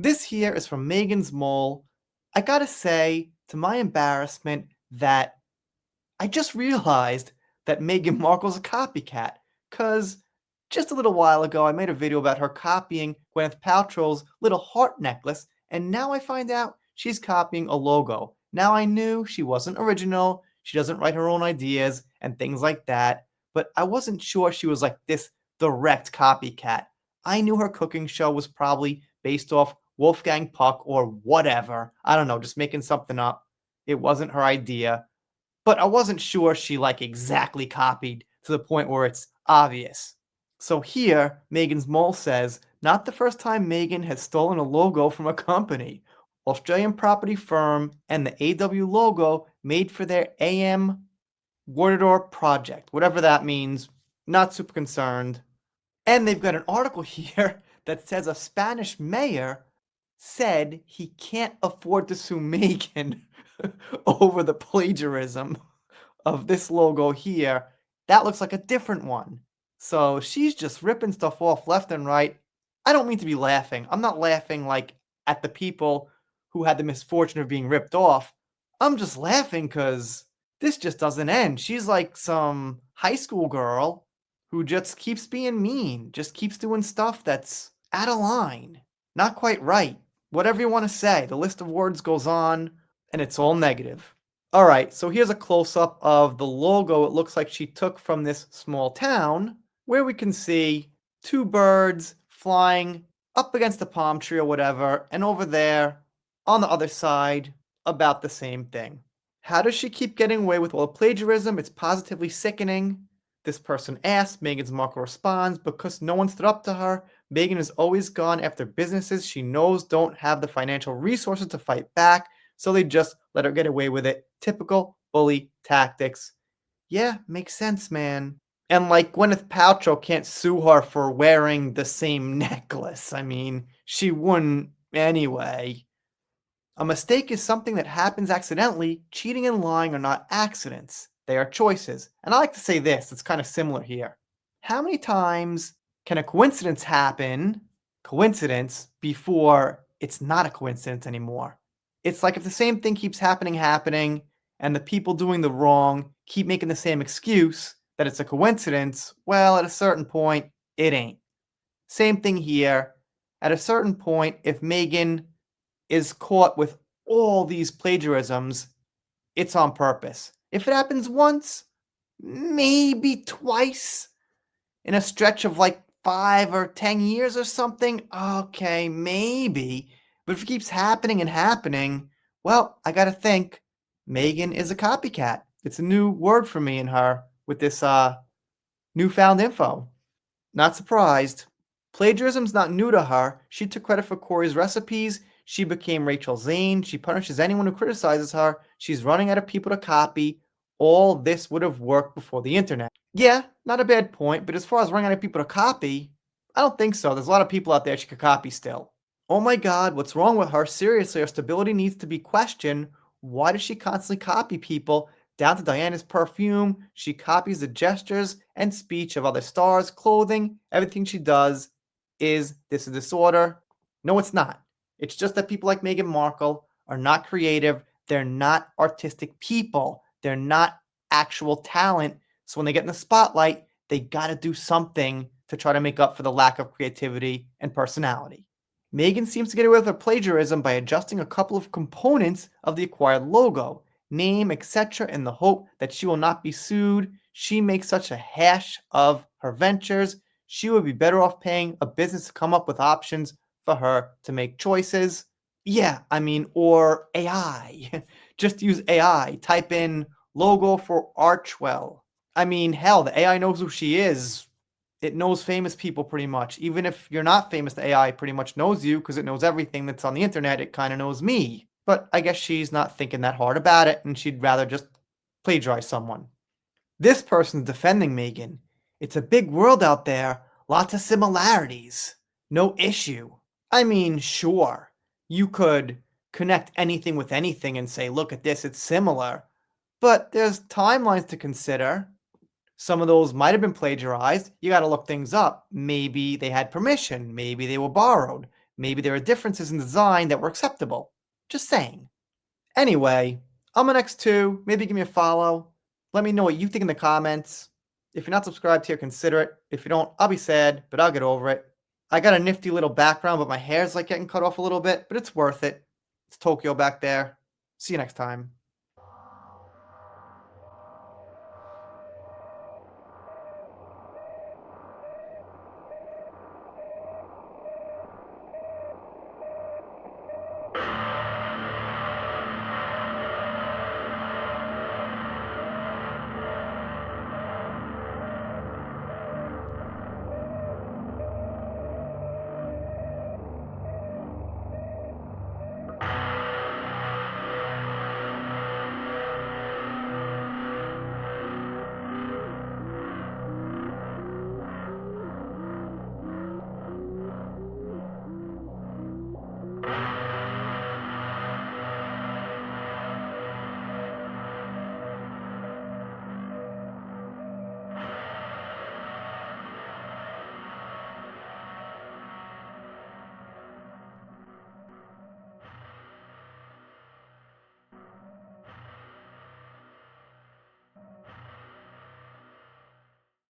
This here is from Megan's Mole. I gotta say, to my embarrassment, that I just realized that Meghan Markle's a copycat, cause just a little while ago I made a video about her copying Gwyneth Paltrow's little heart necklace, and now I find out she's copying a logo. Now I knew she wasn't original, she doesn't write her own ideas, and things like that, but I wasn't sure she was like this direct copycat. I knew her cooking show was probably based off Wolfgang Puck or whatever. I don't know, just making something up. It wasn't her idea, but I wasn't sure she like exactly copied to the point where it's obvious. So here, Megan's Mole says, not the first time Megan has stolen a logo from a company. Australian property firm and the AW logo made for their AM Wardador project. Whatever that means, not super concerned. And they've got an article here that says a Spanish mayor said he can't afford to sue Megan over the plagiarism of this logo here. That looks like a different one. So she's just ripping stuff off left and right. I don't mean to be laughing. I'm not laughing like at the people who had the misfortune of being ripped off. I'm just laughing because this just doesn't end. She's like some high school girl who just keeps being mean, just keeps doing stuff that's out of line, not quite right. Whatever you want to say, the list of words goes on, and it's all negative. All right, so here's a close-up of the logo it looks like she took from this small town, where we can see two birds flying up against a palm tree or whatever, and over there, on the other side, about the same thing. How does she keep getting away with all the plagiarism? It's positively sickening. This person asks, Meghan's Markle responds, because no one stood up to her. Meghan has always gone after businesses she knows don't have the financial resources to fight back, so they just let her get away with it. Typical bully tactics. Yeah, makes sense, man. And like Gwyneth Paltrow can't sue her for wearing the same necklace. I mean, she wouldn't anyway. A mistake is something that happens accidentally. Cheating and lying are not accidents. They are choices. And I like to say this, it's kind of similar here. How many times can a coincidence happen, before it's not a coincidence anymore? It's like if the same thing keeps happening, and the people doing the wrong keep making the same excuse that it's a coincidence, well, at a certain point, it ain't. Same thing here. At a certain point, if Meghan is caught with all these plagiarisms, it's on purpose. If it happens once, maybe twice in a stretch of like 5 or 10 years or something, okay, maybe. But if it keeps happening and happening, well, I gotta think Meghan is a copycat. It's a new word for me and her with this newfound info. Not surprised. Plagiarism's not new to her. She took credit for Corey's recipes. She became Rachel Zane. She punishes anyone who criticizes her. She's running out of people to copy. All this would have worked before the internet. Yeah, not a bad point, but as far as running out of people to copy, I don't think so. There's a lot of people out there she could copy still. Oh my god, what's wrong with her? Seriously, her stability needs to be questioned. Why does she constantly copy people? Down to Diana's perfume, she copies the gestures and speech of other stars, clothing, everything she does. Is this a disorder? No, it's not. It's just that people like Meghan Markle are not creative. They're not artistic people. They're not actual talent. So when they get in the spotlight, they got to do something to try to make up for the lack of creativity and personality. Meghan seems to get away with her plagiarism by adjusting a couple of components of the acquired logo, name, etc., in the hope that she will not be sued. She makes such a hash of her ventures. She would be better off paying a business to come up with options for her to make choices. Yeah, I mean, or AI. Just use AI. Type in logo for Archwell. I mean, hell, the AI knows who she is. It knows famous people pretty much. Even if you're not famous, the AI pretty much knows you because it knows everything that's on the internet. It kind of knows me. But I guess she's not thinking that hard about it and she'd rather just plagiarize someone. This person's defending Meghan. It's a big world out there, lots of similarities. No issue. I mean, sure, you could connect anything with anything and say, look at this, it's similar. But there's timelines to consider. Some of those might have been plagiarized. You got to look things up. Maybe they had permission. Maybe they were borrowed. Maybe there are differences in design that were acceptable. Just saying. Anyway, on the next two, maybe give me a follow. Let me know what you think in the comments. If you're not subscribed here, consider it. If you don't, I'll be sad, but I'll get over it. I got a nifty little background, but my hair's like getting cut off a little bit, but it's worth it. It's Tokyo back there. See you next time.